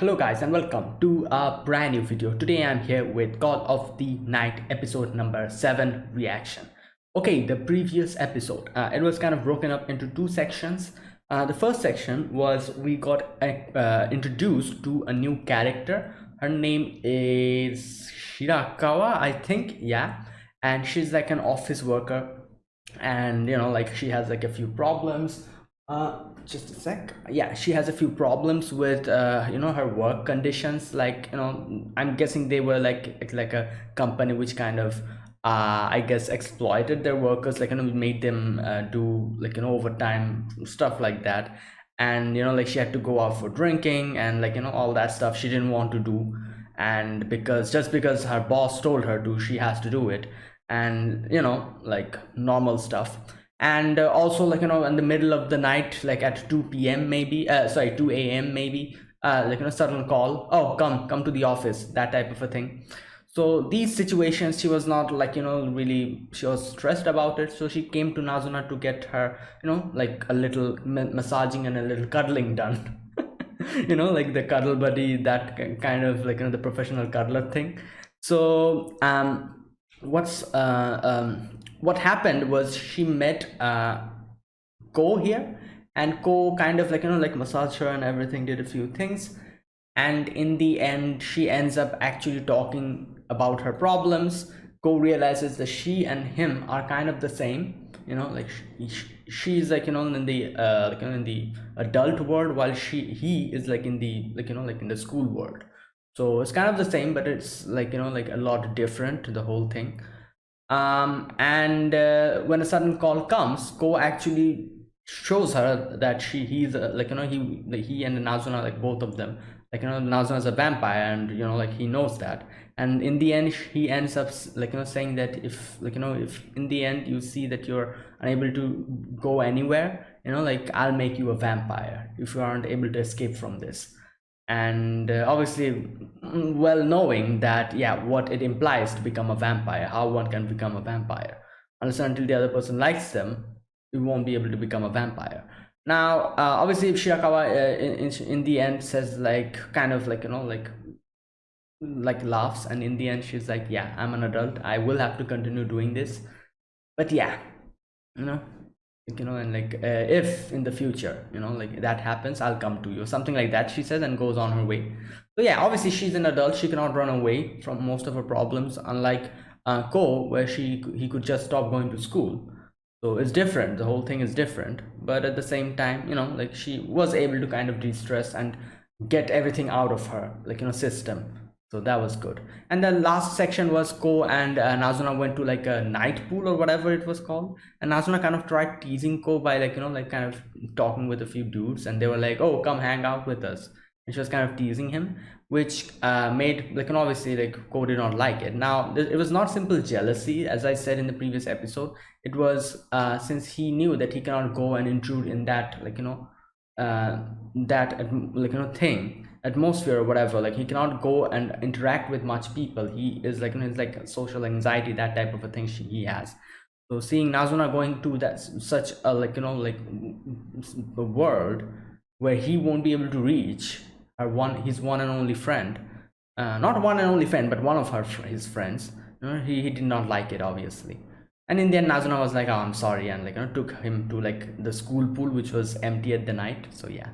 Hello guys and welcome to a brand new video. Today I'm here with Call of the Night episode number 7 reaction. Okay, the previous episode, it was kind of broken up into two sections. The first section was we got introduced to a new character. Her name is Shirakawa, I think, yeah. And she's like an office worker, and like she has like a few problems. Just a sec. Yeah, she has a few problems with her work conditions. Like, I'm guessing they were like a company which kind of I guess exploited their workers, like, made them do like overtime stuff like that. And like she had to go out for drinking and like all that stuff she didn't want to do. And just because her boss told her to, she has to do it. And like normal stuff. And also, like, in the middle of the night, like at 2 p.m. maybe, sorry, 2 a.m. maybe, like, sudden call, oh, come to the office, that type of a thing. So these situations, she was not like, really, she was stressed about it. So she came to Nazuna to get her, like a little massaging and a little cuddling done. Like the cuddle buddy, that kind of like, the professional cuddler thing. So what's what happened was she met Ko here, and Ko kind of like like massaged her and everything, did a few things. And in the end, she ends up actually talking about her problems. Ko realizes that she and him are kind of the same. Like she's like in the like in the adult world, while he is like in the like in the school world. So it's kind of the same, but it's like like a lot different, the whole thing. And when a sudden call comes, Ko actually shows her that he's like he and Nazuna, like both of them, like Nazuna is a vampire, and like he knows that. And in the end, he ends up like saying that if like if in the end you see that you're unable to go anywhere, like I'll make you a vampire if you aren't able to escape from this. And obviously, well knowing that, yeah, what it implies to become a vampire, how one can become a vampire. Unless and until the other person likes them, you won't be able to become a vampire. Now obviously, if Shirakawa in the end says, like, kind of like like laughs, and in the end she's like, yeah, I'm an adult, I will have to continue doing this. But yeah, you know and like, if in the future, like that happens, I'll come to you, something like that she says, and goes on her way. So yeah, obviously she's an adult, she cannot run away from most of her problems, unlike Ko, where he could just stop going to school. So it's different, the whole thing is different. But at the same time, like she was able to kind of de-stress and get everything out of her, like system. So that was good. And the last section was Ko and Nazuna went to like a night pool or whatever it was called. And Nazuna kind of tried teasing Ko by like like kind of talking with a few dudes, and they were like, oh, come hang out with us. And she was kind of teasing him, which made like, obviously, like Ko did not like it. Now it was not simple jealousy, as I said in the previous episode. It was since he knew that he cannot go and intrude in that, like that like thing, atmosphere or whatever. Like he cannot go and interact with much people. He is like, it's like social anxiety, that type of a thing he has. So seeing Nazuna going to that such a like like a world where he won't be able to reach his one and only friend, not one and only friend, but one of his friends, he did not like it, obviously. And in the end, Nazuna was like, oh, I'm sorry, and like took him to like the school pool, which was empty at the night. So yeah.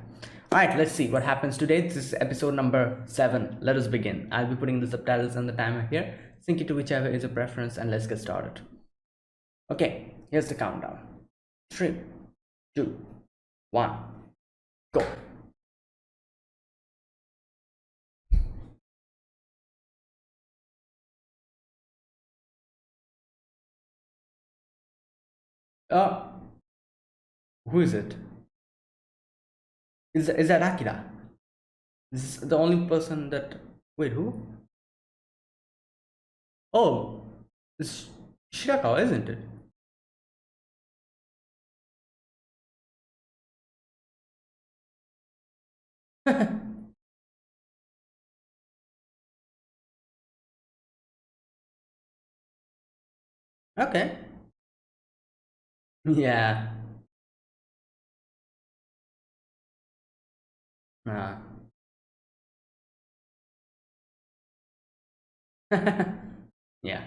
All right, let's see what happens today. This is episode number 7. Let us begin. I'll be putting the subtitles and the timer here. Sync it to whichever is your preference, and let's get started. Okay, here's the countdown. 3, 2, 1, go. Uh, who is it? Is that Akira? This is the only person that. Wait, who? Oh, it's Shirakawa, isn't it? Okay. Yeah. Uh, Yeah.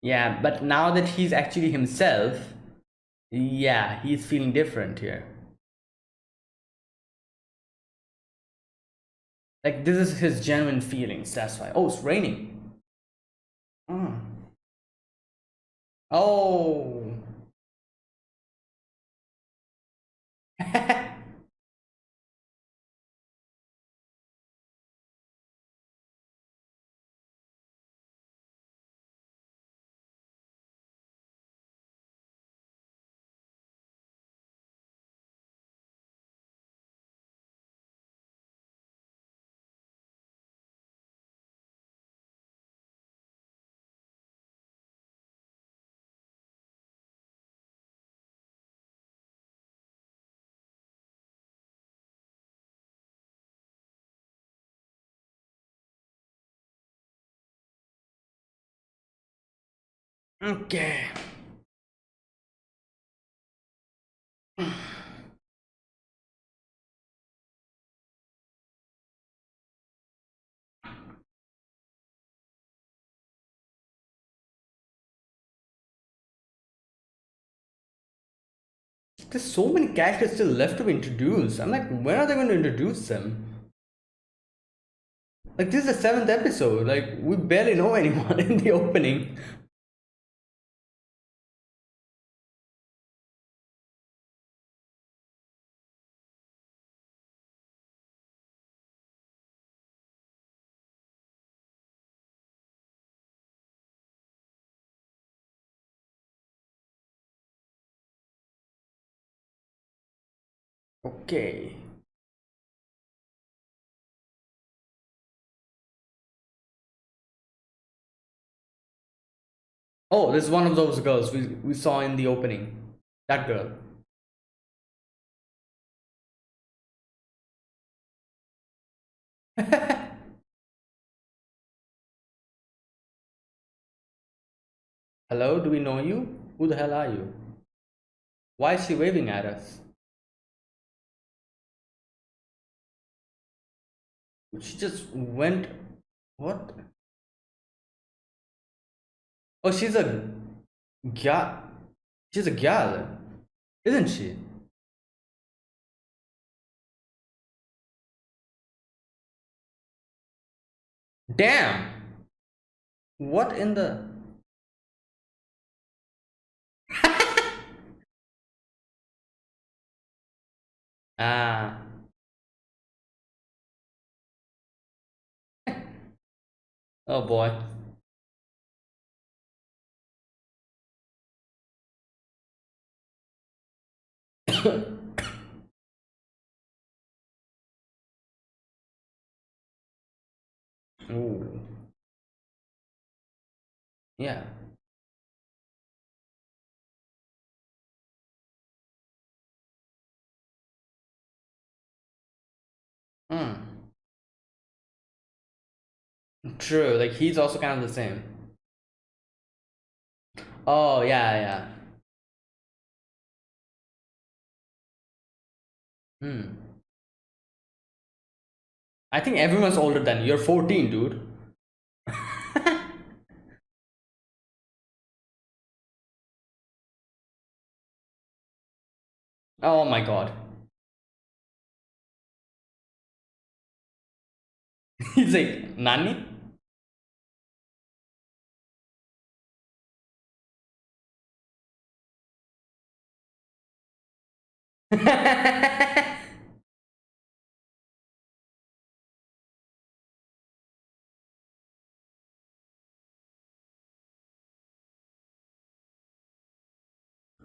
Yeah, but now that he's actually himself, yeah, he's feeling different here. Like this is his genuine feelings. That's why. Oh, it's raining. Mm. Oh. Okay. There's so many characters still left to introduce. I'm like, when are they going to introduce them? Like, this is the seventh episode. Like, we barely know anyone in the opening. Okay. Oh, this is one of those girls we saw in the opening. That girl. Hello, do we know you? Who the hell are you? Why is she waving at us? She just went. What? Oh, she's a gal. She's a gal, isn't she? Damn! What in the. Ah. Oh boy. Ooh. Yeah. Hmm. True. Like he's also kind of the same. Oh yeah, yeah. Hmm. I think everyone's older than you. You're 14, dude. Oh my god. He's like, Nani?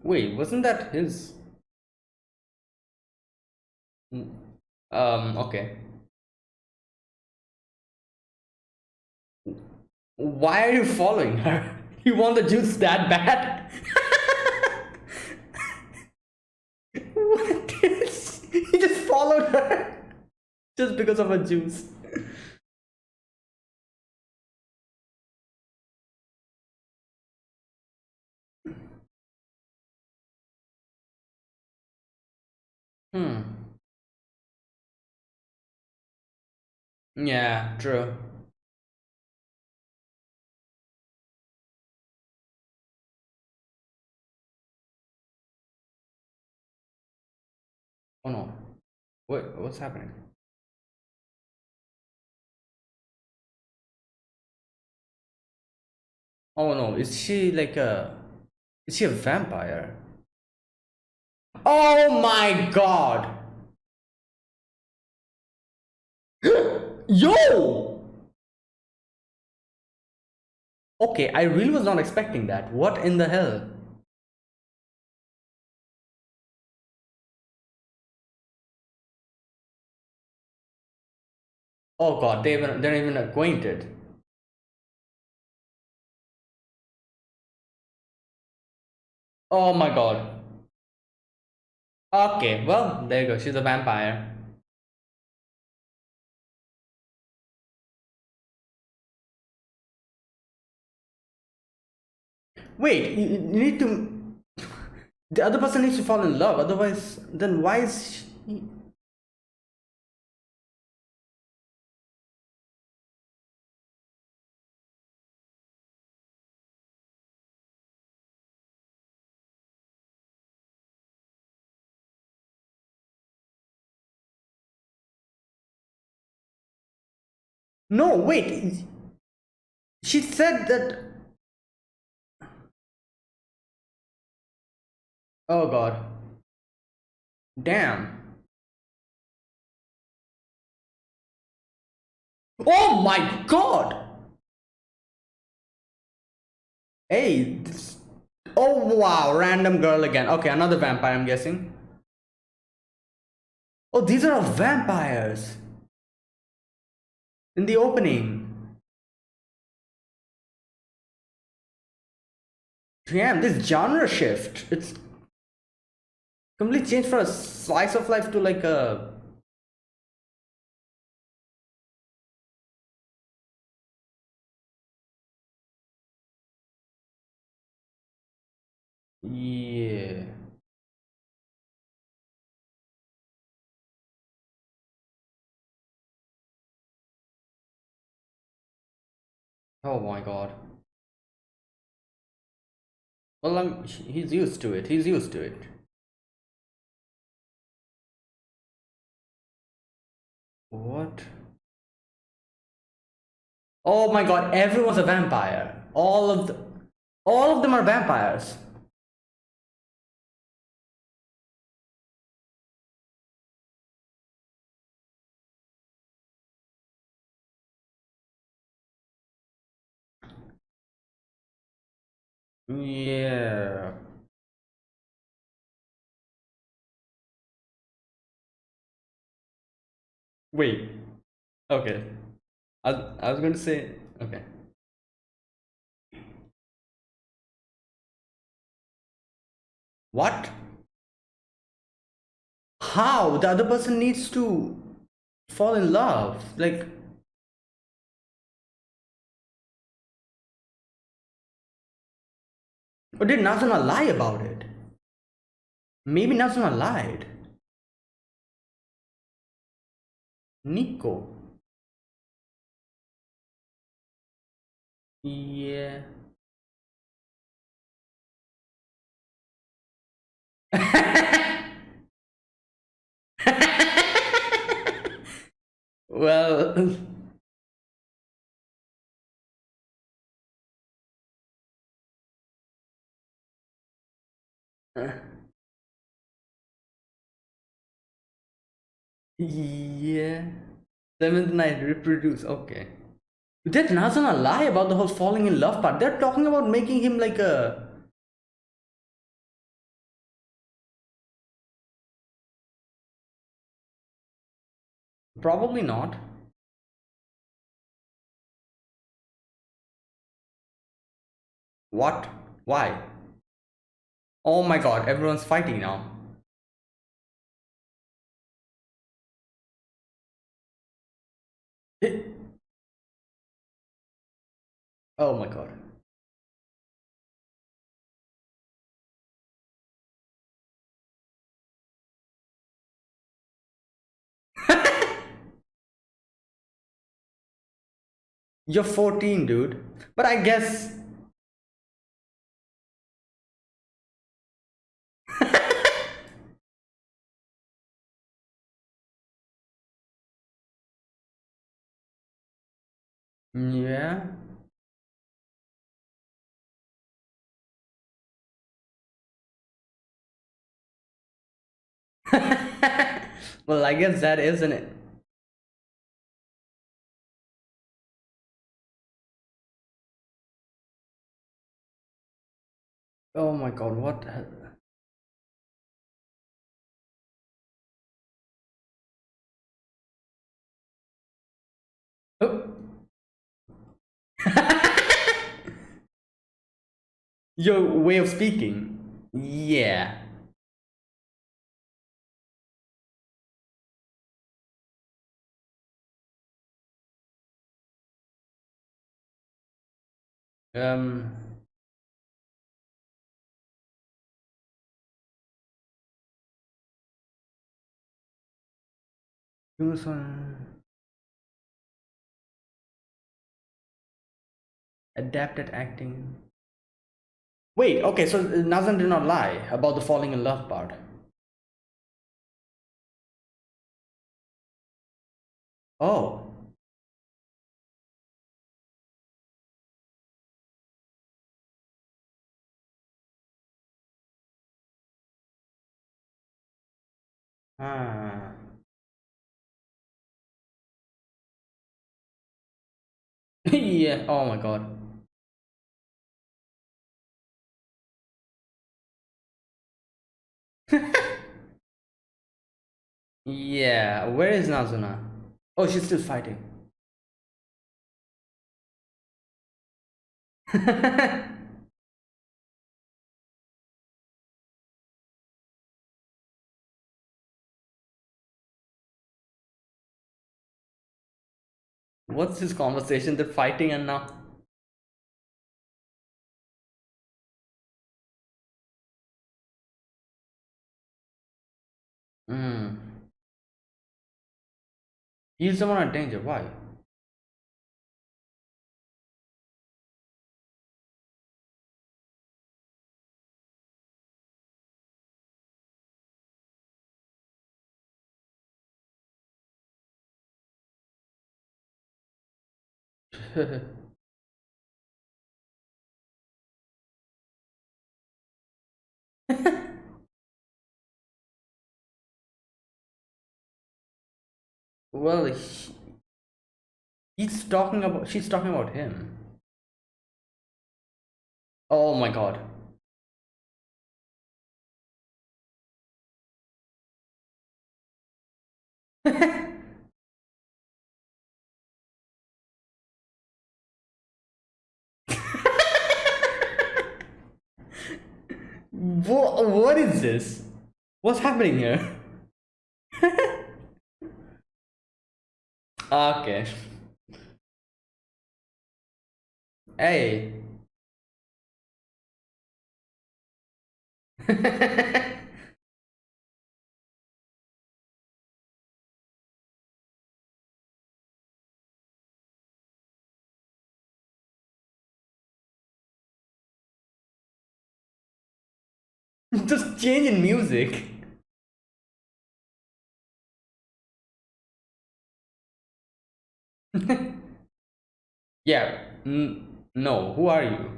Wait, wasn't that his? Okay. Why are you following her? You want the juice that bad? What is? He just followed her. Just because of a juice. Hmm. Yeah, true. Oh no. What's happening? Oh no, is she a vampire? Oh my god! Yo! Okay, I really was not expecting that. What in the hell? Oh god, they're even acquainted. Oh my god. Okay, well, there you go. She's a vampire. Wait, you need to. The other person needs to fall in love. Otherwise, then why is she? No, wait. She said that. Oh god. Damn. Oh my god! Hey, oh wow, random girl again. Okay, another vampire, I'm guessing. Oh, these are all vampires in the opening. Damn, this genre shift. It's completely changed from a slice of life to like a. Yeah. Oh my god. Well, he's used to it. He's used to it. What? Oh my god, everyone's a vampire. All of them are vampires. Yeah. Wait. Okay. I was going to say okay. What? How? The other person needs to fall in love. Like, or did Nazuna lie about it? Maybe Nazuna lied. Nico. Yeah. Well, yeah. Seventh night reproduce. Okay. Did Nazuna lie about the whole falling in love part? They're talking about making him like a. Probably not. What? Why? Oh my god, everyone's fighting now. Oh my god. You're 14, dude. But I guess. Yeah. Well, I guess that isn't it. Oh my god, what? Oh. Your way of speaking. Yeah. Um. Who's on adapted acting? Wait, okay, so Nazan did not lie about the falling in love part. Oh. Ah. Yeah. Oh my god. Yeah. Where is Nazuna? Oh, she's still fighting. What's this conversation? They're fighting and now. Hmm. He's the one at danger. Why? Well, he's talking about. She's talking about him. Oh my god. What is this? What's happening here? Okay. Hey. Just change in music. Yeah. No. Who are you?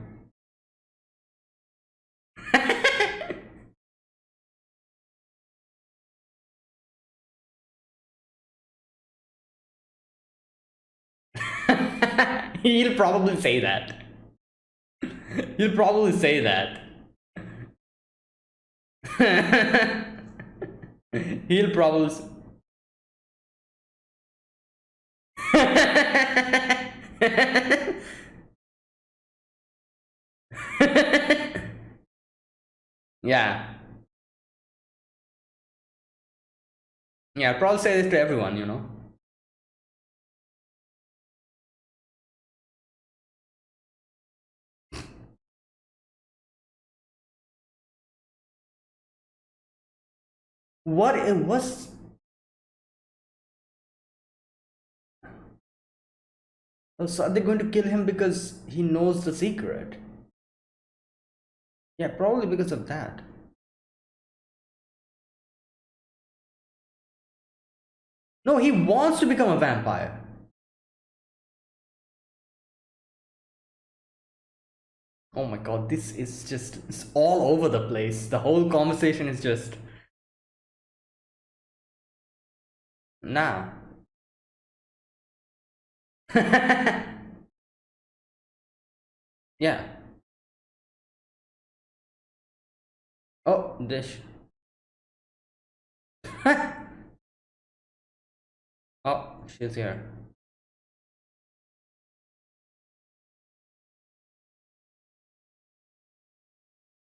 He'll probably say that. He'll probably say that. He'll probably. Yeah. Yeah, I'll probably say this to everyone, you know. What it was. Oh, so are they going to kill him because he knows the secret? Yeah, probably because of that. No, he wants to become a vampire. Oh my god, this is just, it's all over the place. The whole conversation is just, nah. Yeah. Oh, dish. Oh, she's here.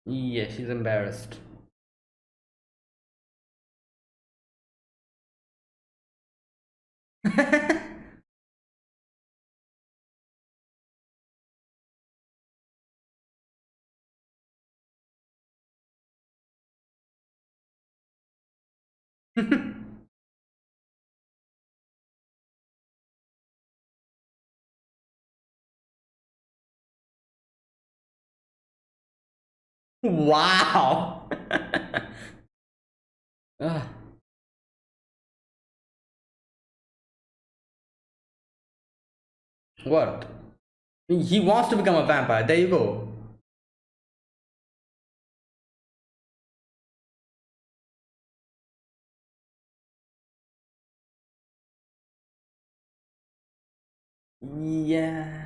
Yeah, she's embarrassed. Wow. Ah, what? He wants to become a vampire. There you go. Yeah.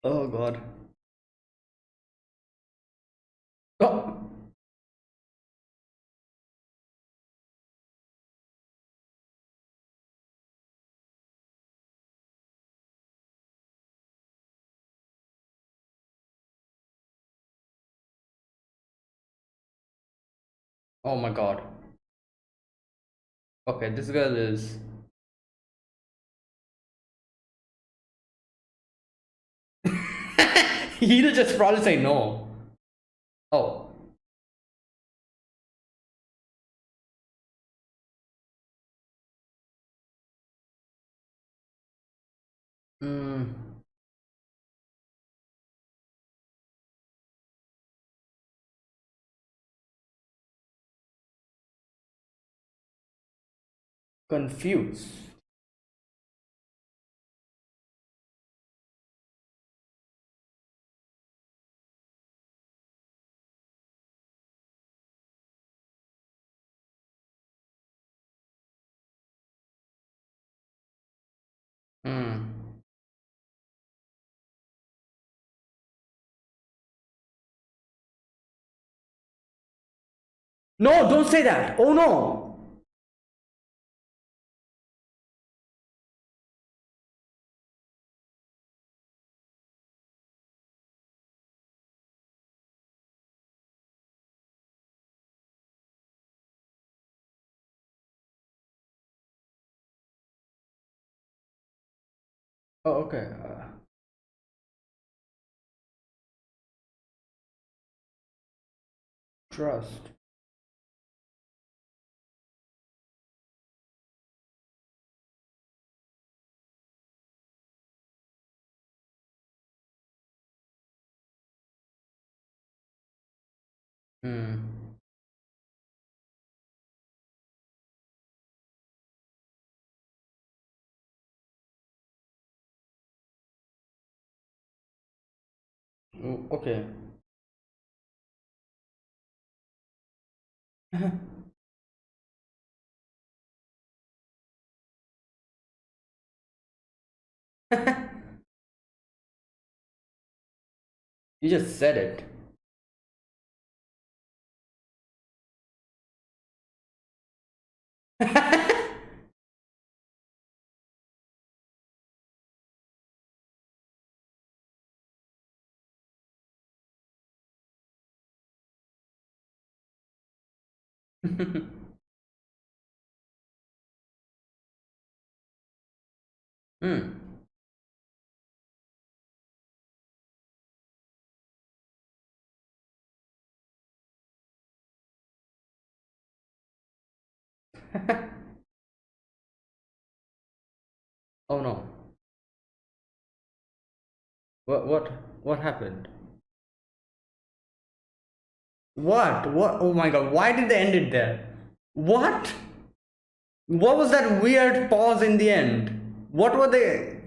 Oh god. Oh. Oh my god. Okay, this girl is. He'll just probably say no. Oh. Mm, confused. Mm. No, don't say that. Oh no. Oh, okay. Trust. Mm. Okay. You just said it. Hmm. Oh no. What happened? What? Oh my god, why did they end it there? What? What was that weird pause in the end? What were they?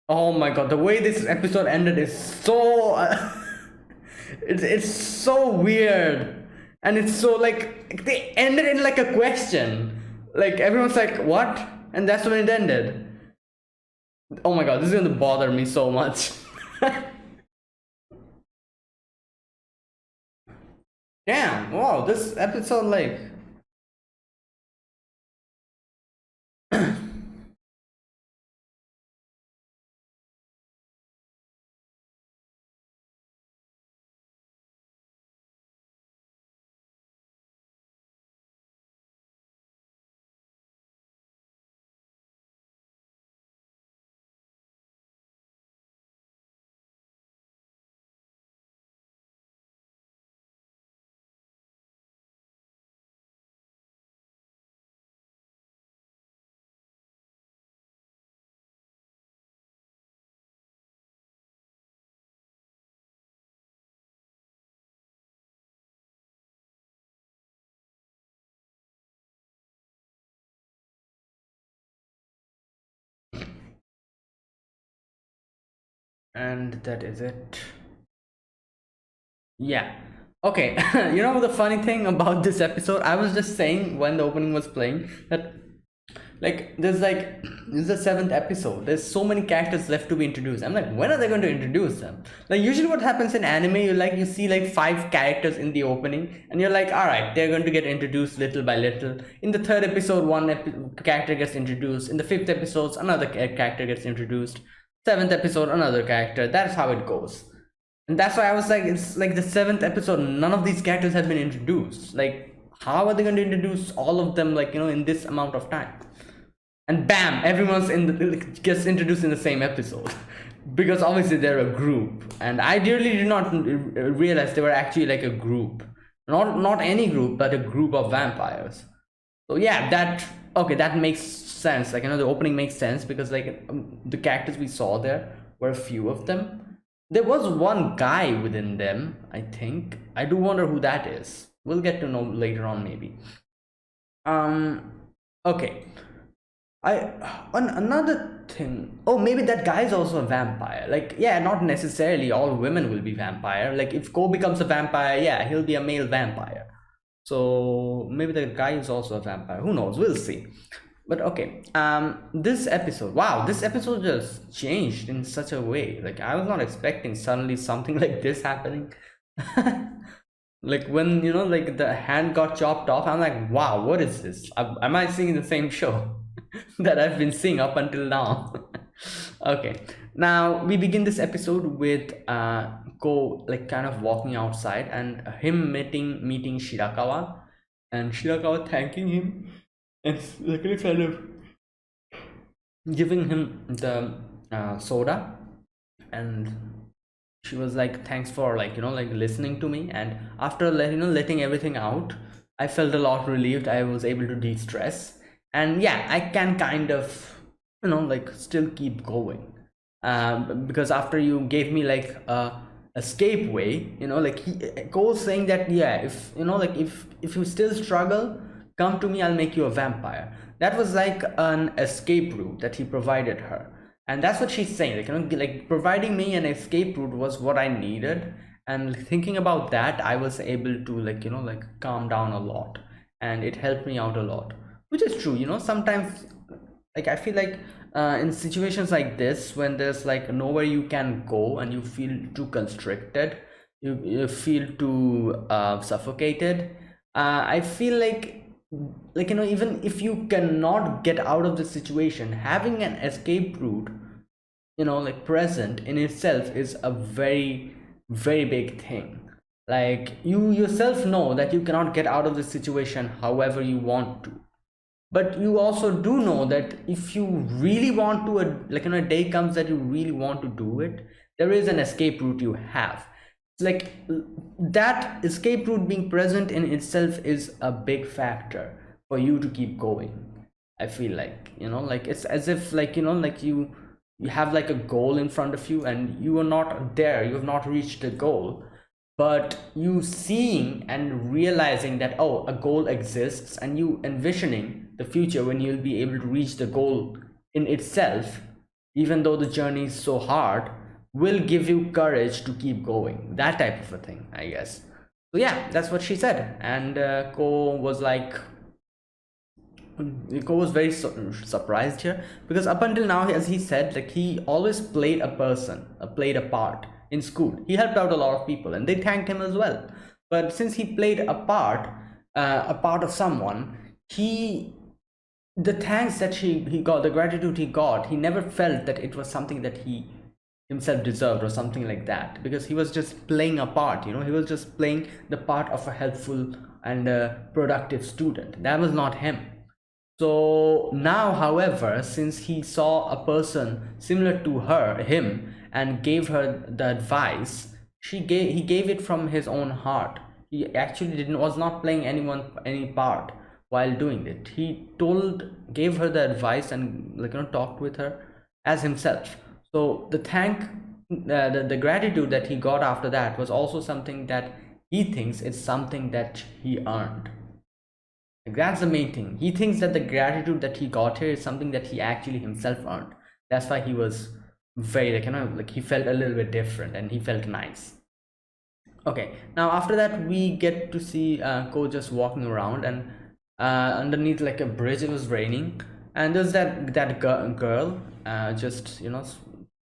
Oh my god, the way this episode ended is so it's so weird. And it's so like they ended in like a question. Like everyone's like, "What?" And that's when it ended. Oh my god, this is going to bother me so much. Damn, wow, this episode like and that is it. Yeah. Okay. You know the funny thing about this episode? I was just saying when the opening was playing that this is the seventh episode. There's so many characters left to be introduced. I'm like, when are they going to introduce them? Like usually what happens in anime, you see like five characters in the opening, and you're like, all right, they're going to get introduced little by little. In the third episode, character gets introduced. In the fifth episode, another character gets introduced. Seventh episode, another character. That's how it goes. And that's why I was like, it's like the seventh episode, none of these characters have been introduced. Like, how are they going to introduce all of them, like, in this amount of time? And bam, everyone's gets introduced in the same episode. Because obviously they're a group. And I really did not realize they were actually like a group. Not any group, but a group of vampires. So yeah, that makes sense. Like, the opening makes sense because like the characters we saw there were a few of them. There was one guy within them, I think. I do wonder who that is. We'll get to know later on, maybe. Okay. On another thing. Oh, maybe that guy is also a vampire. Like, yeah, not necessarily all women will be vampire. Like, if Ko becomes a vampire, yeah, he'll be a male vampire. So maybe the guy is also a vampire. Who knows? We'll see. But okay, this episode, wow, this episode just changed in such a way. Like I was not expecting suddenly something like this happening. Like when like the hand got chopped off, I'm like, wow, what is this? Am I seeing the same show that I've been seeing up until now? Okay, now we begin this episode with Ko like kind of walking outside and him meeting Shirakawa, and Shirakawa thanking him and like kind of giving him the soda. And she was like, thanks for like like listening to me. And after letting everything out, I felt a lot relieved. I was able to de-stress, and yeah, I can kind of like still keep going, because after you gave me like a escape way, like Cole's saying that, yeah, if like if you still struggle, come to me, I'll make you a vampire. That was like an escape route that he provided her. And that's what she's saying, like like providing me an escape route was what I needed. And thinking about that, I was able to like like calm down a lot, and it helped me out a lot, which is true. Sometimes like I feel like in situations like this, when there's like nowhere you can go and you feel too constricted, you feel too suffocated, I feel like even if you cannot get out of the situation, having an escape route like present in itself is a very very big thing. Like you yourself know that you cannot get out of the situation however you want to, but you also do know that if you really want to, like a day comes that you really want to do it, there is an escape route you have. like that escape route being present in itself is a big factor for you to keep going. I feel like, like it's as if, like, like you have like a goal in front of you and you are not there, you have not reached the goal, but you seeing and realizing that, oh, a goal exists, and you envisioning the future when you'll be able to reach the goal in itself, even though the journey is so hard, will give you courage to keep going. That type of a thing, I guess. So yeah, that's what she said. And Ko was like, Ko was very surprised here, because up until now, as he said, like, he always played a person, played a part in school. He helped out a lot of people, and they thanked him as well. But since he played a part of someone, he the thanks that he got, the gratitude he got, he never felt that it was something that he himself deserved or something like that, because he was just playing a part. He was just playing the part of a helpful and productive student. That was not him. So now, however, since he saw a person similar to him, and gave her the advice, he gave it from his own heart. He actually didn't was not playing any part while doing it. He gave her the advice, and, like, talked with her as himself. So the gratitude that he got after that was also something that he thinks it's something that he earned. Like, that's the main thing. He thinks that the gratitude that he got here is something that he actually himself earned. That's why he was very, like, like, he felt a little bit different, and he felt nice. Okay, now after that we get to see Ko just walking around, and underneath, like, a bridge, it was raining, and there's that girl just,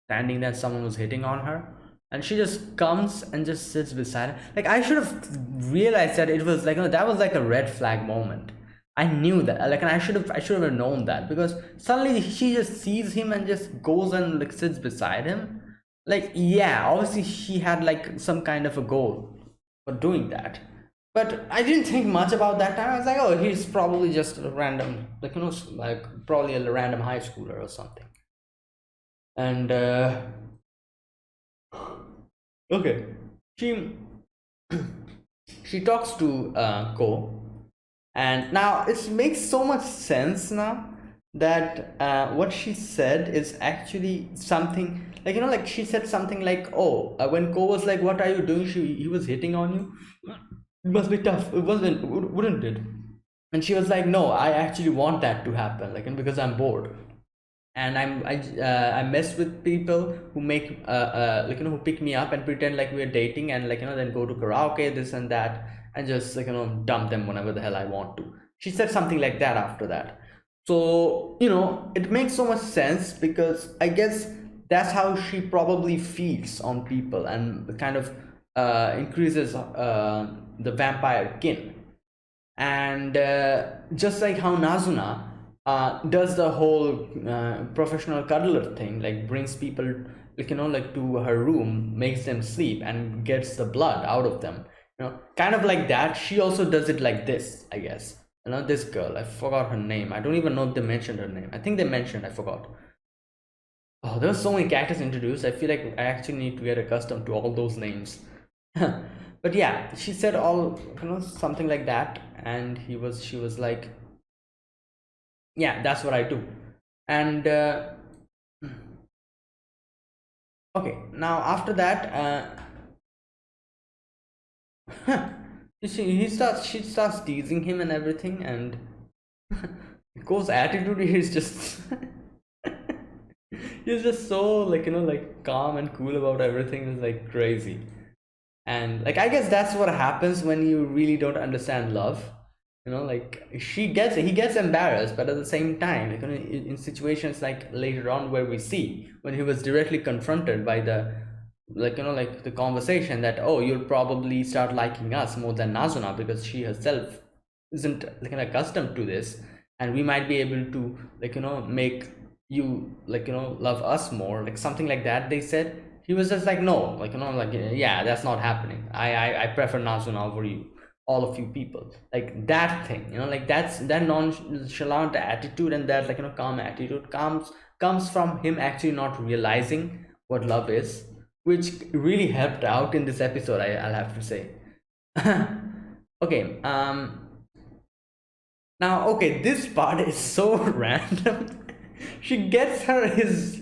standing there. Someone was hitting on her, and she just comes and just sits beside him. Like, I should have realized that it was like, that was like a red flag moment. I knew that, like, and I should have known that, because suddenly she just sees him and just goes and, like, sits beside him. Like, yeah, obviously she had, like, some kind of a goal for doing that, but I didn't think much about that time. I was like, oh, he's probably just a random, like, like, probably a random high schooler or something. And okay, she she talks to Ko, and now it makes so much sense now that what she said is actually something like, like, she said something like, oh, when Ko was like, what are you doing, he was hitting on you, it must be tough, it wasn't, wouldn't it? And she was like, no, I actually want that to happen, like, and because I'm bored, and I mess with people who make like, who pick me up and pretend like we're dating, and, like, then go to karaoke, this and that, and just, like, dump them whenever the hell I want to. She said something like that after that. So, it makes so much sense, because I guess that's how she probably feeds on people, and kind of increases the vampire kin. And just like how Nazuna does the whole professional cuddler thing, like, brings people, like, like, to her room, makes them sleep, and gets the blood out of them, kind of like that. She also does it like this, I guess. This girl, I forgot her name. I don't even know if they mentioned her name. I think they mentioned, I forgot. Oh, there's so many characters introduced. I feel like I actually need to get accustomed to all those names. But yeah, she said all, something like that, and she was like, yeah, that's what I do. And okay, now after that, she starts teasing him and everything, and Ko's attitude is just he's just so, like, like, calm and cool about everything. It's like crazy. And, like, I guess that's what happens when you really don't understand love. Like, he gets embarrassed, but at the same time, like, in situations like later on, where we see when he was directly confronted by the, like, like, the conversation that, oh, you'll probably start liking us more than Nazuna, because she herself isn't, like, accustomed to this, and we might be able to, like, make you, like, love us more, like, something like that they said. He was just like, no, like, like, yeah, that's not happening. I prefer Nazuna over you, all of you people, like, that thing, like, that's that nonchalant attitude, and that, like, calm attitude comes from him actually not realizing what love is, which really helped out in this episode, I'll have to say. Okay, now, okay, this part is so random. She gets her his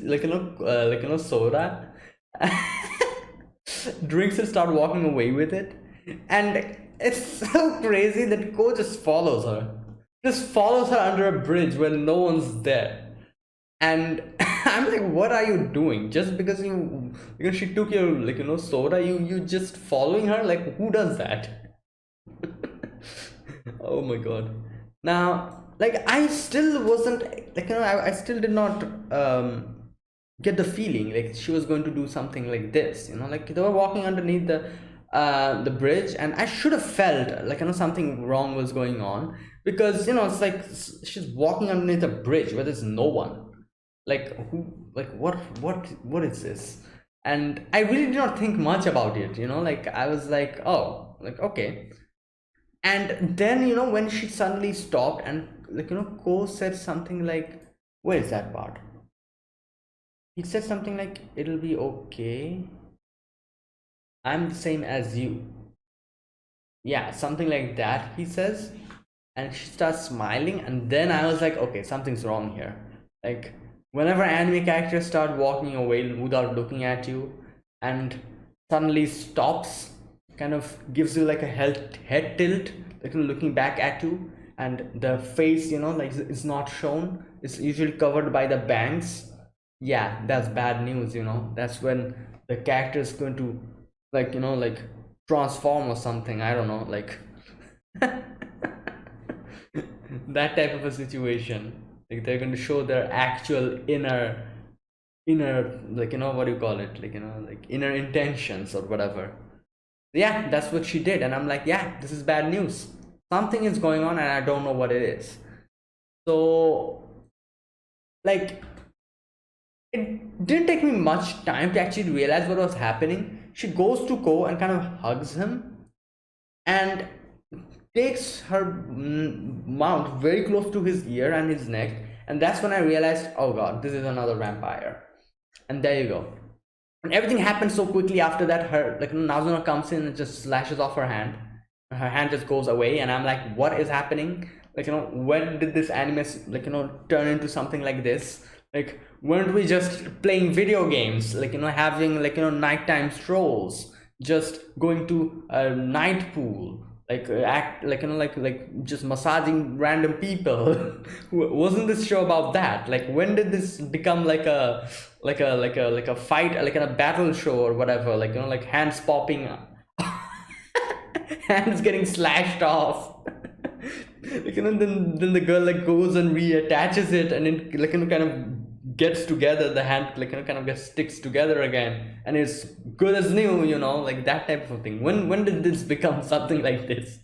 soda, drinks it, start walking away with it, and it's so crazy that Ko just follows her, under a bridge when no one's there, and I'm like, what are you doing? Just because she took your soda, you just following her? Like, who does that? Oh my god. Now, like, I still wasn't like, I still did not get the feeling like she was going to do something like this, like they were walking underneath the bridge, and I should have felt like something wrong was going on, because it's like she's walking underneath a bridge where there's no one. Like, who, like, what is this? And I really did not think much about it, like I was like, oh, like, okay. And then when she suddenly stopped, and Ko said something like, where is that part? He said something like, it'll be okay, I'm the same as you. Yeah, something like that he says. And she starts smiling, and then I was like, okay, something's wrong here. Like, whenever anime characters start walking away without looking at you, and suddenly stops, kind of gives you like a head tilt, like looking back at you, and the face, like, is not shown, it's usually covered by the bangs. Yeah, that's bad news. That's when the character is going to, like, like, transform or something, I don't know, like, that type of a situation. Like, they're going to show their actual inner, like, what do you call it, like, like, inner intentions or whatever. Yeah, that's what she did, and I'm like, yeah, this is bad news. Something is going on, and I don't know what it is. So, like, it didn't take me much time to actually realize what was happening. She goes to Ko and kind of hugs him, and takes her mouth very close to his ear and his neck, and that's when I realized, oh god, this is another vampire. And there you go. And everything happens so quickly after that. Her, like, Nazuna comes in and just slashes off her hand. Her hand just goes away, and I'm like, what is happening? Like, when did this anime, like, turn into something like this? Like, weren't we just playing video games, like, having, like, nighttime strolls, just going to a night pool, like, act like, like just massaging random people? Wasn't this show about that? Like, when did this become like a fight, like in a battle show or whatever, like, like hands popping, hands getting slashed off? Like, then the girl, like, goes and reattaches it, and it, like, kind of gets together, the hand, like, kind of gets sticks together again, and it's good as new, like that type of thing. When did this become something like this?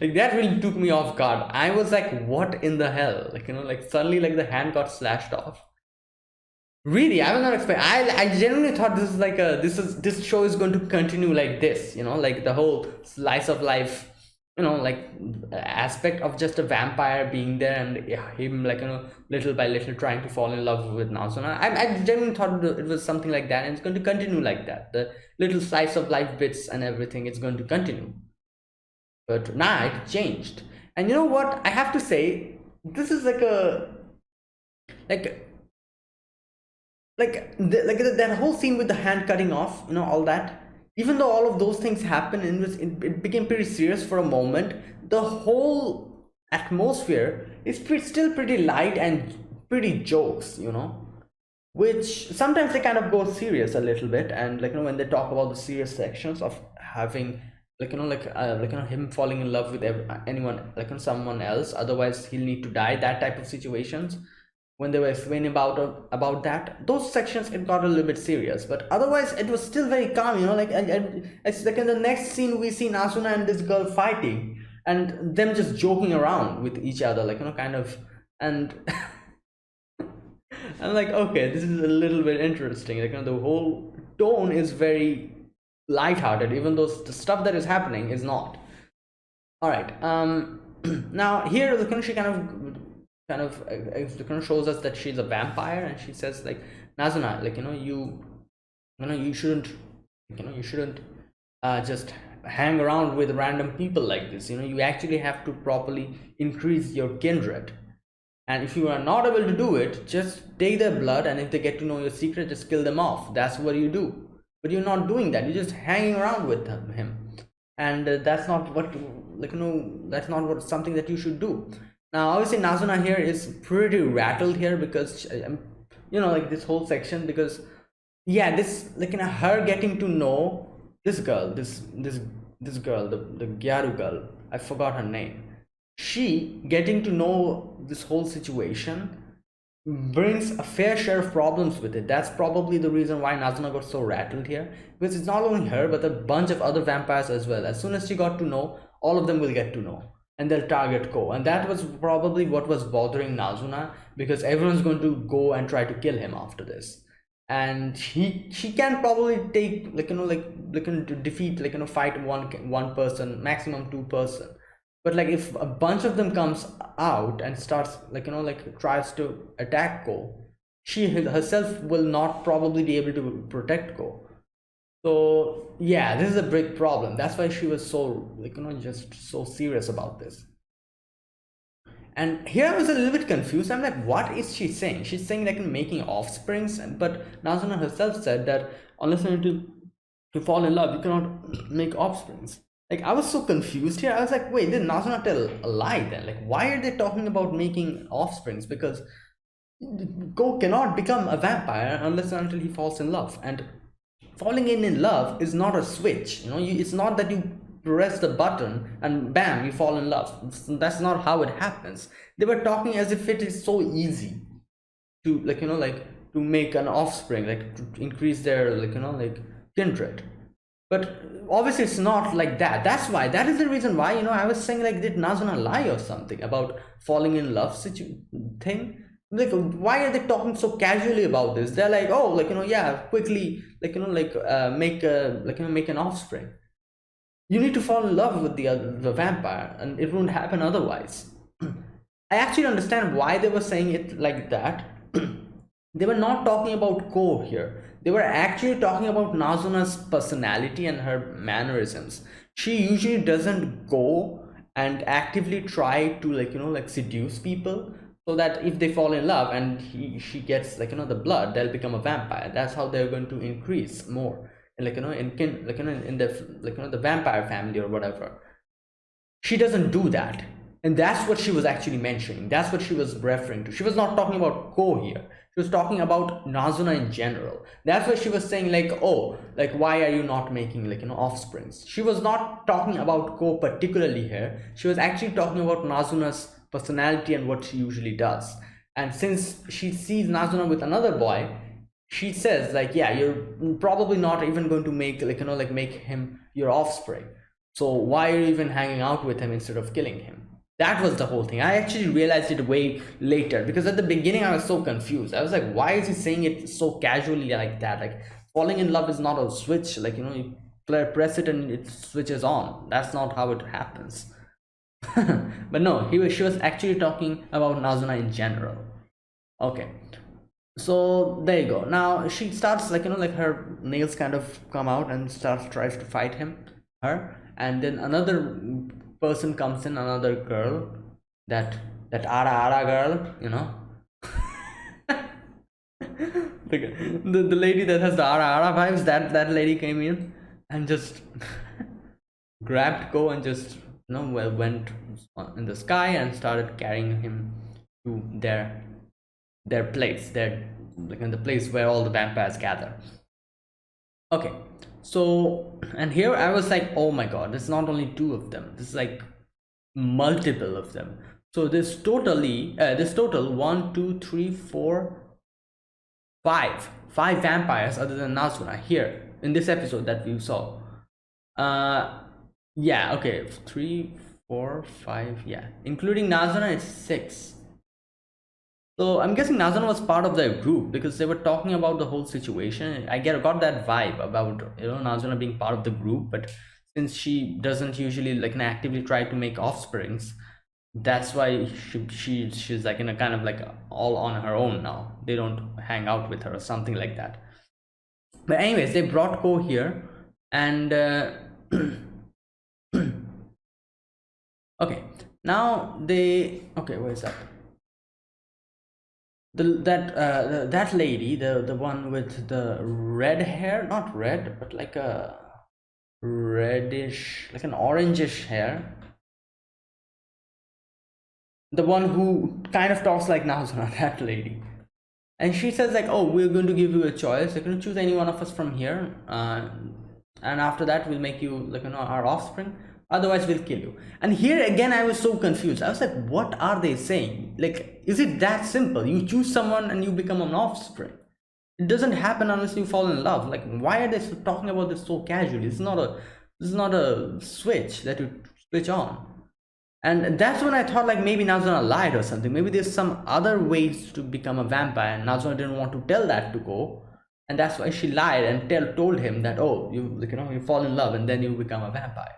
Like, that really took me off guard. I was like, what in the hell? Like, like, suddenly, like, the hand got slashed off. Really, I was not expecting. I genuinely thought this is like this show is going to continue like this, like the whole slice of life, like, aspect of just a vampire being there, and him, like, little by little trying to fall in love with Nazuna. I genuinely thought it was something like that, and it's going to continue like that. The little slice of life bits and everything, it's going to continue. But nah, it changed. And you know what? I have to say, this is like a like that whole scene with the hand cutting off, all that. Even though all of those things happened, and it became pretty serious for a moment, the whole atmosphere is still pretty light and pretty jokes, which sometimes they kind of go serious a little bit. And, like, when they talk about the serious sections of having, like, him falling in love with anyone, like, someone else, otherwise he'll need to die, that type of situations. When they were explaining about that, those sections, it got a little bit serious, but otherwise it was still very calm, like, it's like in the next scene we see Nazuna and this girl fighting, and them just joking around with each other, like, kind of. And I'm like, okay, this is a little bit interesting, like, the whole tone is very lighthearted, even though the stuff that is happening is not. All right, now here the country kind of shows us that she's a vampire, and she says, like, Nazuna, like, You shouldn't, you shouldn't just hang around with random people like this. You actually have to properly increase your kindred. And if you are not able to do it, just take their blood, and if they get to know your secret, just kill them off. That's what you do. But you're not doing that. You're just hanging around with him. And that's not what, that's not what something that you should do. Now, obviously, Nazuna here is pretty rattled here because, like this whole section, because, yeah, this, her getting to know this girl, this girl, the Gyaru girl, I forgot her name. She getting to know this whole situation brings a fair share of problems with it. That's probably the reason why Nazuna got so rattled here, because it's not only her but a bunch of other vampires as well. As soon as she got to know, all of them will get to know, and they'll target Ko. And that was probably what was bothering Nazuna, because everyone's going to go and try to kill him after this. And she can probably take, to defeat, fight one person, maximum two person. But if a bunch of them comes out and starts, tries to attack Ko, she herself will not probably be able to protect Ko. So yeah, this is a big problem. That's why she was so, just so serious about this. And here I was a little bit confused. I'm like, what is she saying? She's saying making offsprings, but Nazuna herself said that unless and until you fall in love, you cannot make offsprings. I was so confused here. I was like, wait, did Nazuna tell a lie then? Why are they talking about making offsprings? Because Go cannot become a vampire unless and until he falls in love. And falling in love is not a switch. It's not that you press the button and bam, you fall in love. That's not how it happens. They were talking as if it is so easy to to make an offspring, to increase their kindred. But obviously it's not like that. That is the reason why, I was saying, did Nazuna lie or something about falling in love thing? Why are they talking so casually about this? They're like, oh, yeah, quickly, make make an offspring. You need to fall in love with the vampire, and it won't happen otherwise. I actually understand why they were saying it like that. They were not talking about Ko here. They were actually talking about Nazuna's personality and her mannerisms. She usually doesn't go and actively try to seduce people, so that if they fall in love and she gets the blood, they'll become a vampire. That's how they're going to increase more, in in the vampire family or whatever. She doesn't do that. And that's what she was actually mentioning. That's what she was referring to. She was not talking about Ko here. She was talking about Nazuna in general. That's why she was saying why are you not making offsprings? She was not talking about Ko particularly here. She was actually talking about Nazuna's personality and what she usually does. And since she sees Nazuna with another boy, she says yeah, you're probably not even going to make make him your offspring. So why are you even hanging out with him instead of killing him? That was the whole thing. I actually realized it way later, because at the beginning I was so confused. I was like, why is he saying it so casually like that? Falling in love is not a switch, you press it and it switches on. That's not how it happens. But no, she was actually talking about Nazuna in general. Okay, so there you go. Now she starts her nails kind of come out and tries to fight her, and then another person comes in, another girl, that Ara girl, the lady that has the Ara vibes, that lady came in and just grabbed Ko and just went in the sky and started carrying him to their place, the place where all the vampires gather. Okay, so, and here I was like, oh my god, there's not only two of them, this is multiple of them. So this total 1 2 3 4 5 vampires other than Nazuna here in this episode that we saw. Yeah, okay, 3 4 5, yeah, including Nazuna, it's 6. So I'm guessing Nazuna was part of their group, because they were talking about the whole situation. I got that vibe about Nazuna being part of the group, but since she doesn't usually actively try to make offsprings, that's why she's in a kind of all on her own now. They don't hang out with her or something like that. But anyways, they brought Ko here, and okay, now they, okay, where is that? That lady, the one with the red hair, not red, but like a reddish, like an orangish hair, the one who kind of talks like Nazuna, that lady. And she says like, oh, we're going to give you a choice, you're going to choose any one of us from here, and after that we'll make you, like, our offspring, otherwise we'll kill you. And here again I was so confused. I was like, what are they saying? Like, is it that simple? You choose someone and you become an offspring. It doesn't happen unless you fall in love. Like, why are they talking about this so casually? This is not a switch that you switch on. And that's when I thought like maybe Nazuna lied or something. Maybe there's some other ways to become a vampire, and Nazuna didn't want to tell that to Ko, and that's why she lied and told him that, oh, you fall in love and then you become a vampire.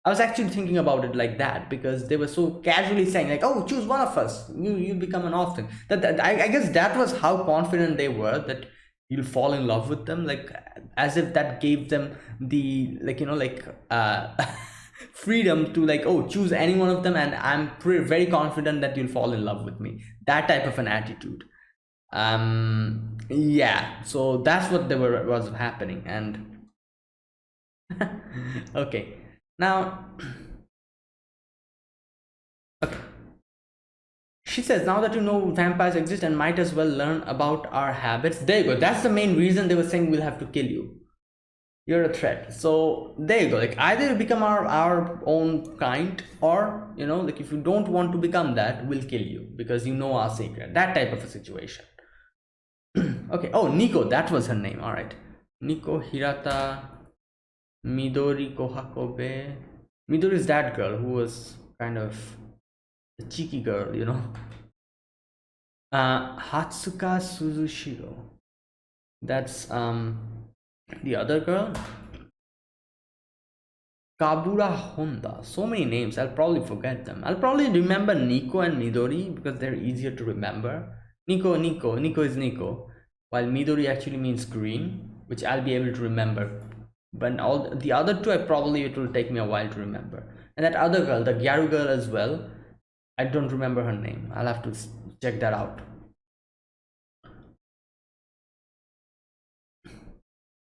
I was actually thinking about it like that, because they were so casually saying like, oh, choose one of us, you become an offspring. I guess that was how confident they were that you'll fall in love with them, like as if that gave them the, like, freedom to, like, oh, choose any one of them and I'm very confident that you'll fall in love with me, that type of an attitude. Yeah, so that's what was happening. And okay, now okay, she says, now that you know vampires exist and might as well learn about our habits. There you go, that's the main reason they were saying we'll have to kill you, you're a threat. So there you go, like either you become our own kind, or like if you don't want to become that, we'll kill you because you know our secret, that type of a situation. Okay, oh, Nico, that was her name. All right, Nico Hirata Midori Kohakobe. Midori is that girl who was kind of a cheeky girl, Hatsuka Suzushiro, that's the other girl. Kabura Honda. So many names, I'll probably forget them. I'll probably remember Nico and Midori because they're easier to remember. Nico is Nico, while Midori actually means green, which I'll be able to remember. But all the other two, it will take me a while to remember. And that other girl, the Gyaru girl as well, I don't remember her name. I'll have to check that out.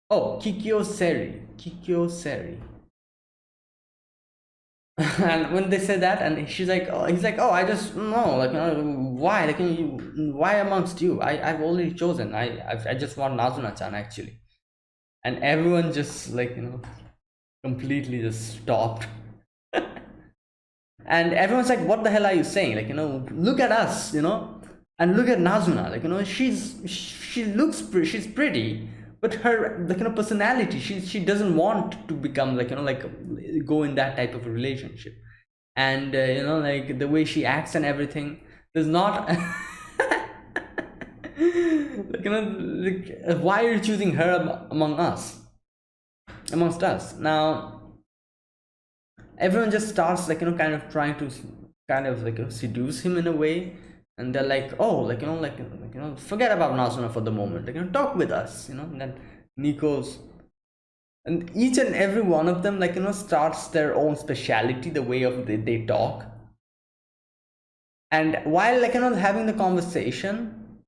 Oh, Kikyo Seri. And when they said that, and he's like, oh, I just know, like, why, like, why amongst you? I've already chosen. I just want Nazuna-chan actually. And everyone just, like, completely just stopped. And everyone's like, what the hell are you saying? Like, look at us, and look at Nazuna. Like, she's pretty, but her, like, personality, she doesn't want to become, like, go in that type of a relationship. And like the way she acts and everything, there's not like, like, why are you choosing her amongst us? Now everyone just starts, like, kind of trying to kind of, like, seduce him in a way. And they're like, oh, like, forget about Nazuna for the moment, like, talk with us, and then Nico's, and each and every one of them, like, starts their own speciality, the way of they talk. And while, like, having the conversation,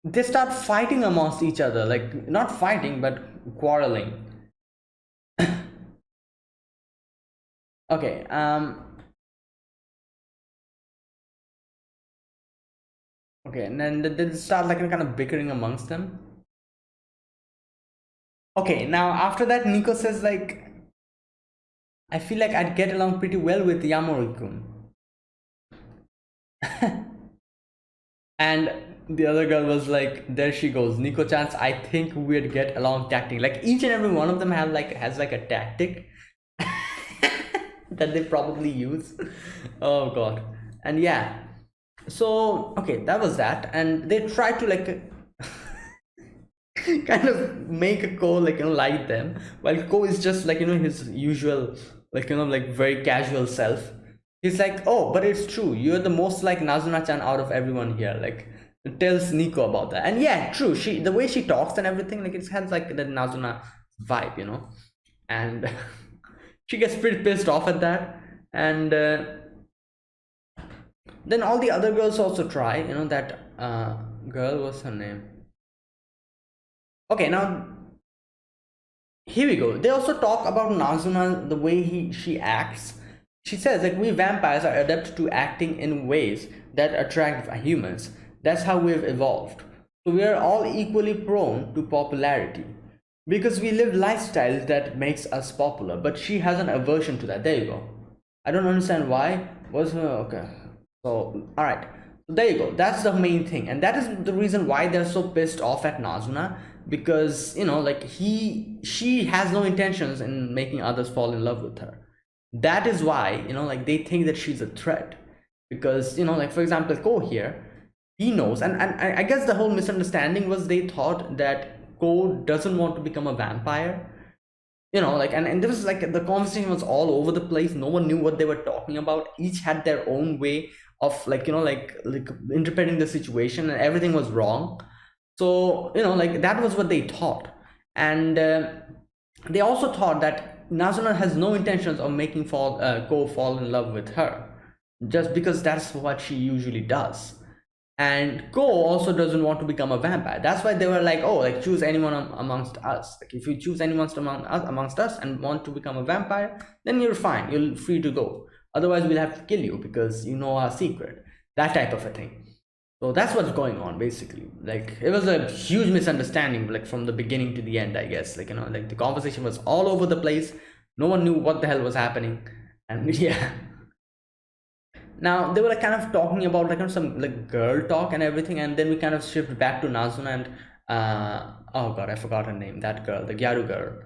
they start fighting amongst each other, like, not fighting but quarreling. Okay, okay, and then they start, like, kind of bickering amongst them. Okay, now after that, Nico says, like, I feel like I'd get along pretty well with Yamori-kun. And the other girl was like, there she goes, Nico-chance, I think we'd get along tactic. Like, each and every one of them has like a tactic that they probably use. Oh god. And yeah, so okay, that was that. And they tried to, like, kind of make a Ko, like, like them, while Ko is just, like, his usual, like, like, very casual self. He's like, oh, but it's true, you're the most like Nazuna-chan out of everyone here. Like, tells Nico about that. And yeah, true. The way she talks and everything, like it has like the Nazuna vibe, you know. And she gets pretty pissed off at that. And then all the other girls also try, you know, that girl, what's her name? Okay, now here we go. They also talk about Nazuna, the way she acts. She says like we vampires are adept to acting in ways that attract humans. That's how we've evolved. So we are all equally prone to popularity because we live lifestyles that makes us popular. But she has an aversion to that. There you go. I don't understand why. Was okay. So all right. So there you go. That's the main thing, and that is the reason why they're so pissed off at Nazuna, because you know, like she has no intentions in making others fall in love with her. That is why, you know, like they think that she's a threat, because you know, like for example, Ko here, he knows, and I guess the whole misunderstanding was they thought that Ko doesn't want to become a vampire, you know, like and there was like the conversation was all over the place. No one knew what they were talking about. Each had their own way of like, you know, like interpreting the situation, and everything was wrong. So you know, like that was what they thought. And they also thought that Nazuna has no intentions of making Ko fall in love with her, just because that's what she usually does. And Ko also doesn't want to become a vampire. That's why they were like, oh, like choose anyone amongst us. Like if you choose anyone amongst us and want to become a vampire, then you're fine. You're free to go. Otherwise, we'll have to kill you because you know our secret. That type of a thing. So that's what's going on basically. Like it was a huge misunderstanding, like from the beginning to the end, I guess. Like, you know, like the conversation was all over the place. No one knew what the hell was happening. And yeah. Now they were like kind of talking about like, you know, some like girl talk and everything, and then we kind of shift back to Nazuna and oh god, I forgot her name. That girl, the Gyaru girl.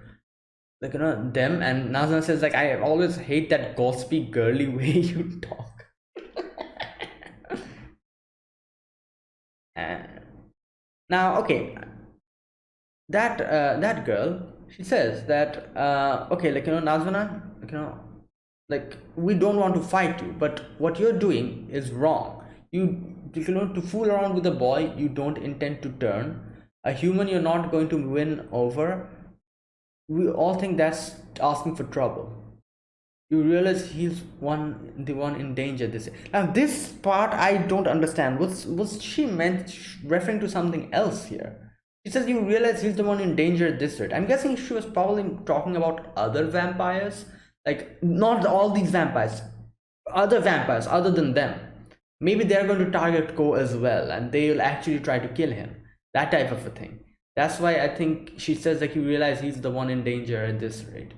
Like, you know, them, and Nazuna says like, I always hate that gossipy girly way you talk. Now okay, that girl, she says that okay, like, you know, Nazuna, like, you know, like we don't want to fight you, but what you're doing is wrong. You know, to fool around with a boy you don't intend to turn, a human you're not going to win over, we all think that's asking for trouble. You realize he's the one in danger. This part I don't understand. Was she meant referring to something else here? She says you realize he's the one in danger at this rate. I'm guessing she was probably talking about other vampires, like not all these vampires, other vampires other than them. Maybe they're going to target Ko as well, and they'll actually try to kill him. That type of a thing. That's why I think she says like you realize he's the one in danger at this rate.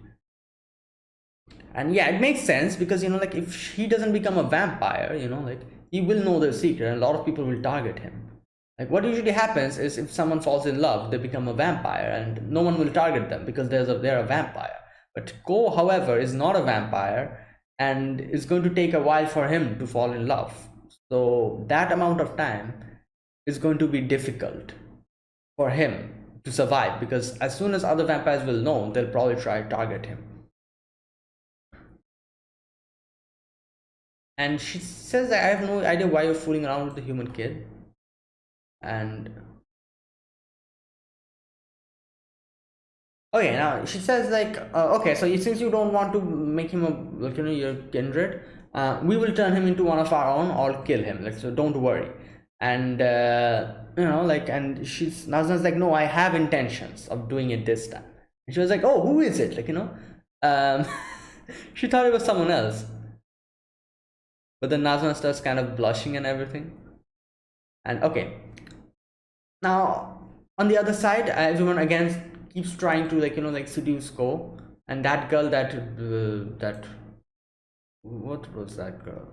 And yeah, it makes sense because, you know, like if he doesn't become a vampire, you know, like he will know the secret and a lot of people will target him. Like what usually happens is if someone falls in love, they become a vampire and no one will target them because they're a vampire. But Ko, however, is not a vampire, and it's going to take a while for him to fall in love. So that amount of time is going to be difficult for him to survive, because as soon as other vampires will know, they'll probably try to target him. And she says, I have no idea why you're fooling around with the human kid. And okay, now she says like, okay, so since you don't want to make him a, like, you know, your kindred, we will turn him into one of our own or kill him. Like, so don't worry. And you know, like, and Nazna's like, no, I have intentions of doing it this time. And she was like, oh, who is it? Like, you know, she thought it was someone else. But then Nazna starts kind of blushing and everything. And okay, now on the other side, everyone again keeps trying to, like, you know, like seduce Ko. And that girl, that what was that girl?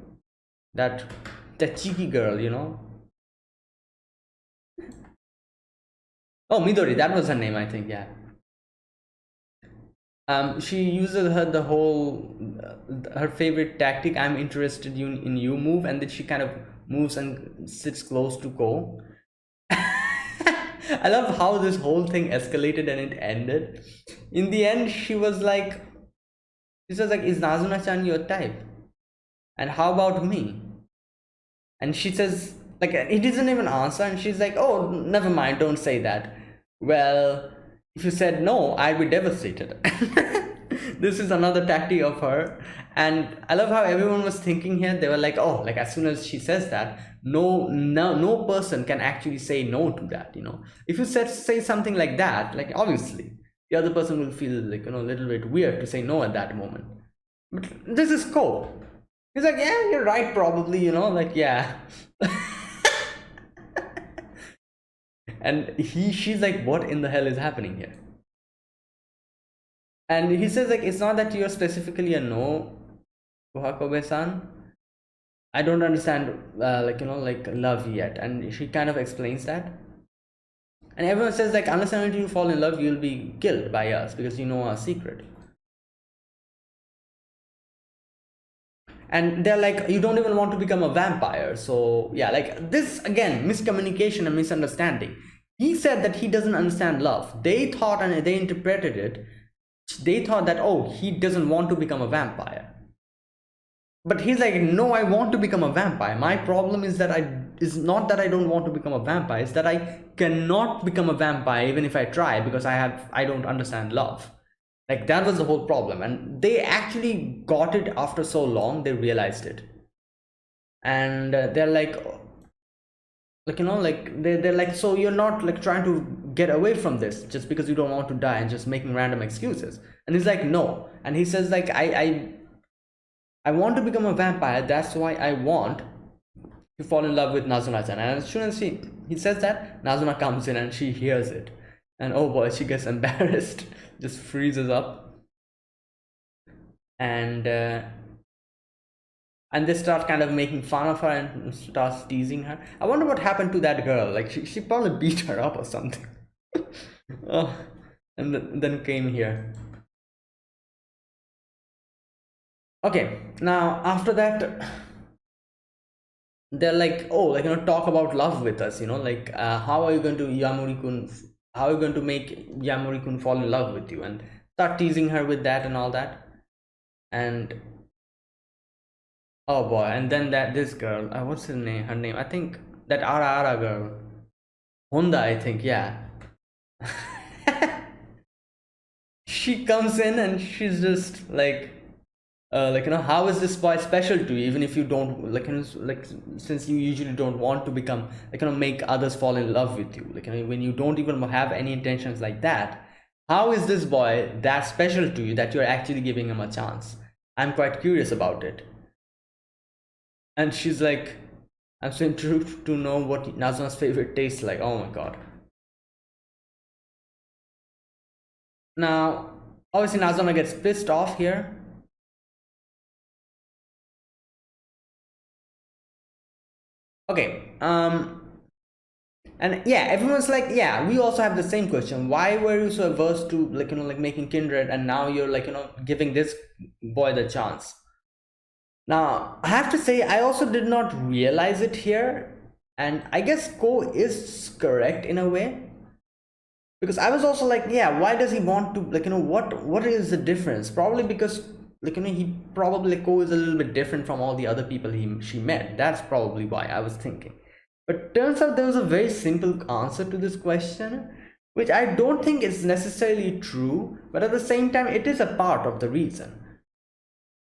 That cheeky girl, you know. Oh, Midori, that was her name, I think. Yeah. She uses her her favorite tactic, I'm interested in you move, and then she kind of moves and sits close to Ko. I love how this whole thing escalated and it ended. In the end, she was like, is Nazuna-chan your type? And how about me? And she says, Like he doesn't even answer, and she's like, oh, never mind, don't say that. Well, if you said no, I'd be devastated. This is another tactic of her. And I love how everyone was thinking here. They were like, oh, like as soon as she says that, no person can actually say no to that, you know. If you say something like that, like obviously the other person will feel like, you know, a little bit weird to say no at that moment. But this is cool. He's like, yeah, you're right, probably, you know, like, yeah. And she's like, what in the hell is happening here? And he says like, it's not that you're specifically a no, Kohakobe-san. I don't understand, like, you know, like love yet. And she kind of explains that. And everyone says like, unless and until you fall in love, you'll be killed by us because you know our secret. And they're like, you don't even want to become a vampire. So yeah, like this again, miscommunication and misunderstanding. He said that he doesn't understand love. They thought, and they interpreted it, they thought that, oh, he doesn't want to become a vampire. But he's like, no, I want to become a vampire. My problem is that is not that I don't want to become a vampire, it's that I cannot become a vampire even if I try, because I don't understand love. Like that was the whole problem. And they actually got it after so long. They realized it. And they're like, you know, like they're like, so you're not like trying to get away from this just because you don't want to die and just making random excuses. And he's like, no. And he says like, I want to become a vampire. That's why I want to fall in love with Nazuna-chan. And as soon as he says that, Nazuna comes in and she hears it. And oh boy, she gets embarrassed, just freezes up. And they start kind of making fun of her and starts teasing her. I wonder what happened to that girl. Like she probably beat her up or something. Oh, and then came here. Okay, now after that, they're like, oh, like, you know, talk about love with us, you know, like how are you going to how are you going to make Yamori-kun fall in love with you, and start teasing her with that and all that. And oh boy, and then this girl, what's her name, I think that Ara girl, Honda, I think, yeah. She comes in and she's just like, you know, how is this boy special to you, even if you don't, like, you know, like, since you usually don't want to become, like, you know, make others fall in love with you, like, you know, when you don't even have any intentions like that, how is this boy that special to you that you're actually giving him a chance? I'm quite curious about it. And she's like, I'm so intrigued to know what Nazuna's favorite tastes like. Oh my god. Now, obviously Nazuna gets pissed off here. Okay, and yeah, everyone's like, yeah, we also have the same question. Why were you so averse to, like, you know, like making kindred, and now you're, like, you know, giving this boy the chance? Now, I have to say, I also did not realize it here, and I guess Ko is correct in a way. Because I was also like, yeah, why does he want to, like, you know, what is the difference? Probably because, like, you know, he probably, like, Ko is a little bit different from all the other people she met. That's probably why I was thinking. But turns out there was a very simple answer to this question, which I don't think is necessarily true, but at the same time, it is a part of the reason.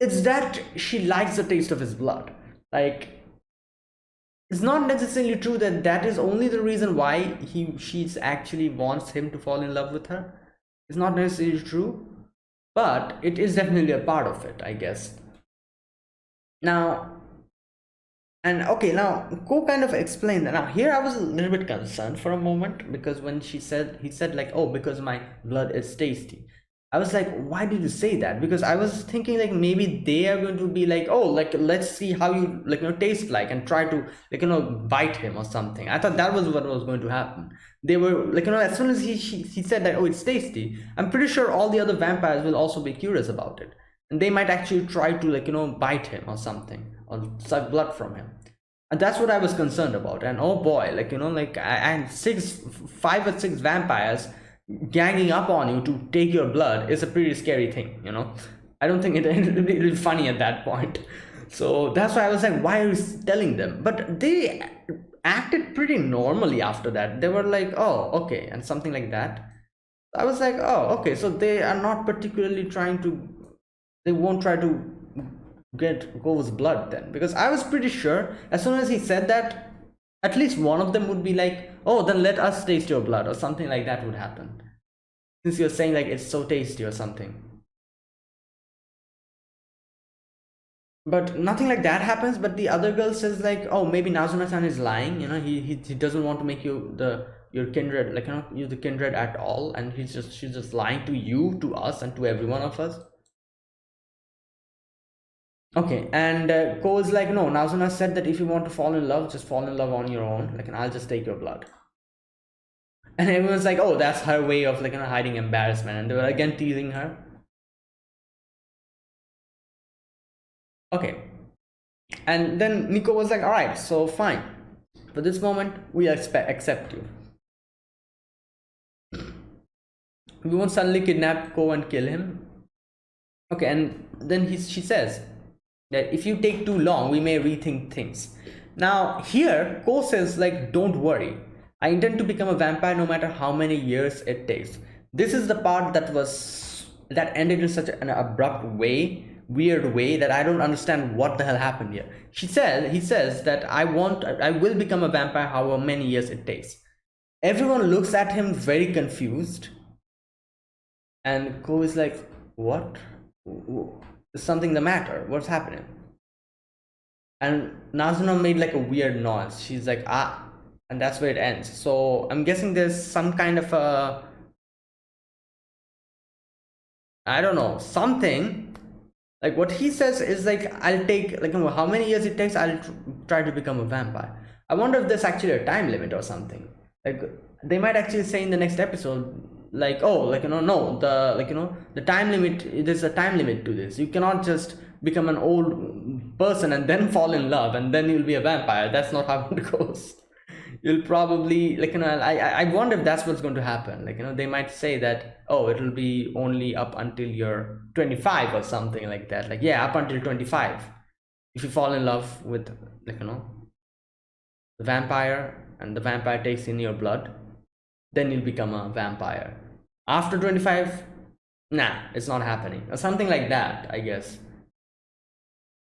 It's that she likes the taste of his blood. Like, it's not necessarily true that that is only the reason why she's actually wants him to fall in love with her. It's not necessarily true, but it is definitely a part of it, I guess. Now, and okay, now Ko kind of explained that. Now here I was a little bit concerned for a moment, because when he said like, oh, because my blood is tasty, I was like, why did you say that? Because I was thinking like maybe they are going to be like, oh, like, let's see how you, like, you know, taste like, and try to, like, you know, bite him or something. I thought that was what was going to happen. They were like, you know, as soon as he said that, oh, it's tasty, I'm pretty sure all the other vampires will also be curious about it, and they might actually try to, like, you know, bite him or something, or suck blood from him. And that's what I was concerned about. And oh boy, like, you know, like, and 5 or 6 vampires ganging up on you to take your blood is a pretty scary thing, you know. I don't think it'll be funny at that point. So that's why I was like, why are you telling them? But they acted pretty normally after that. They were like, oh, okay, and something like that. I was like, oh, okay, so they are not particularly trying to, they won't try to get Go's blood then, because I was pretty sure as soon as he said that, at least one of them would be like, oh, then let us taste your blood, or something like that would happen, since you're saying like it's so tasty or something. But nothing like that happens. But the other girl says like, oh, maybe Nazuna-san is lying, you know, he doesn't want to make you the your kindred, like, you know, you the kindred at all, and she's just lying to you, to us, and to every one of us. Okay, and Ko is like, no, Nazuna said that if you want to fall in love, just fall in love on your own, like, and I'll just take your blood. And everyone's like, oh, that's her way of, like, you know, hiding embarrassment, and they were again teasing her. Okay, and then Nico was like, all right, so fine, for this moment we accept you. We won't suddenly kidnap Ko and kill him. Okay, and then she says that if you take too long, we may rethink things. Now here Ko says like, don't worry, I intend to become a vampire no matter how many years it takes. This is the part that ended in such an abrupt way, weird way, that I don't understand what the hell happened here. He says that I will become a vampire however many years it takes. Everyone looks at him very confused, and Ko is like, what? Is something the matter? What's happening? And Nazuna made like a weird noise. She's like, ah, and that's where it ends. So I'm guessing there's some kind of a, I don't know, something. Like what he says is like, I'll take, like, how many years it takes, I'll try to become a vampire. I wonder if there's actually a time limit or something. Like they might actually say in the next episode, like, oh, like, you know, no, the, like, you know, the time limit, there's a time limit to this. You cannot just become an old person and then fall in love and then you'll be a vampire. That's not how it goes. You'll probably, like, you know, I wonder if that's what's going to happen. Like, you know, they might say that, oh, it'll be only up until you're 25 or something like that. Like, yeah, up until 25. If you fall in love with, like, you know, the vampire, and the vampire takes in your blood, then you'll become a vampire. After 25, nah, it's not happening, or something like that, I guess.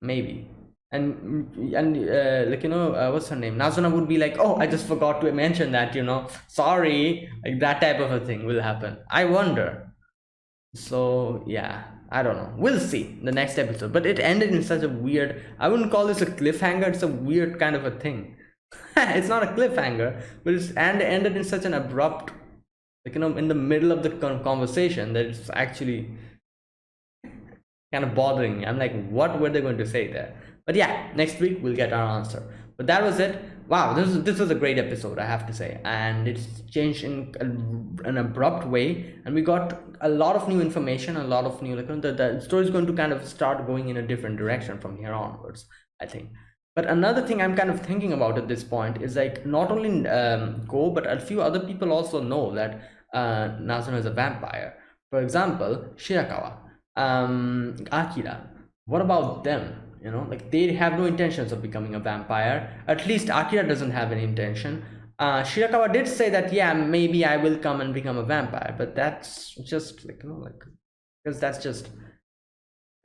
Maybe. And like, you know, what's her name, Nazuna would be like, oh, I just forgot to mention that, you know, sorry, like that type of a thing will happen. I wonder. So yeah, I don't know, we'll see the next episode. But it ended in such a weird, I wouldn't call this a cliffhanger, it's a weird kind of a thing. It's not a cliffhanger, but it's ended in such an abrupt, like, you know, in the middle of the conversation, that it's actually kind of bothering me. I'm like, what were they going to say there? But yeah, next week we'll get our answer. But that was it. Wow, this was a great episode, I have to say, and it's changed in an abrupt way, and we got a lot of new information, a lot of new, like, the story is going to kind of start going in a different direction from here onwards, I think. But another thing I'm kind of thinking about at this point is like, not only Go, but a few other people also know that Nazuna is a vampire. For example, Shirakawa, Akira. What about them? You know, like, they have no intentions of becoming a vampire. At least Akira doesn't have any intention. Shirakawa did say that, yeah, maybe I will come and become a vampire, but that's just, like, you know, like, because that's just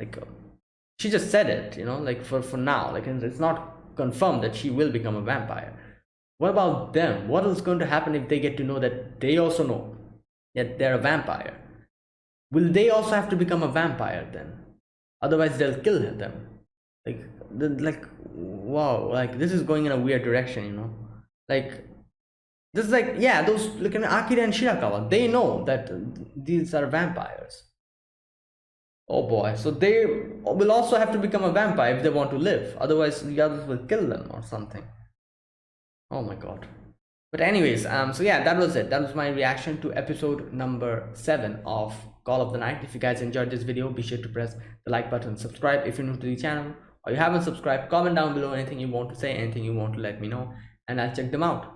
like, she just said it, you know, like, for now, like, it's not confirmed that she will become a vampire. What about them? What is going to happen if they get to know that they also know that they're a vampire? Will they also have to become a vampire then? Otherwise they'll kill them. Like, wow, like, this is going in a weird direction, you know. Like, this is like, yeah, those, like, Akira and Shirakawa, they know that these are vampires. Oh boy, so they will also have to become a vampire if they want to live. Otherwise the others will kill them or something. Oh my god. But anyways, so yeah, that was it. That was my reaction to episode number 7 of Call of the Night. If you guys enjoyed this video, be sure to press the like button, subscribe if you're new to the channel, or you haven't subscribed. Comment down below anything you want to say, anything you want to let me know, and I'll check them out.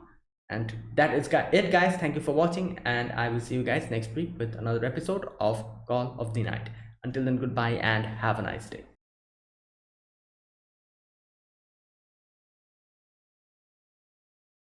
And that is it, guys. Thank you for watching, and I will see you guys next week with another episode of Call of the Night. Until then, goodbye and have a nice day.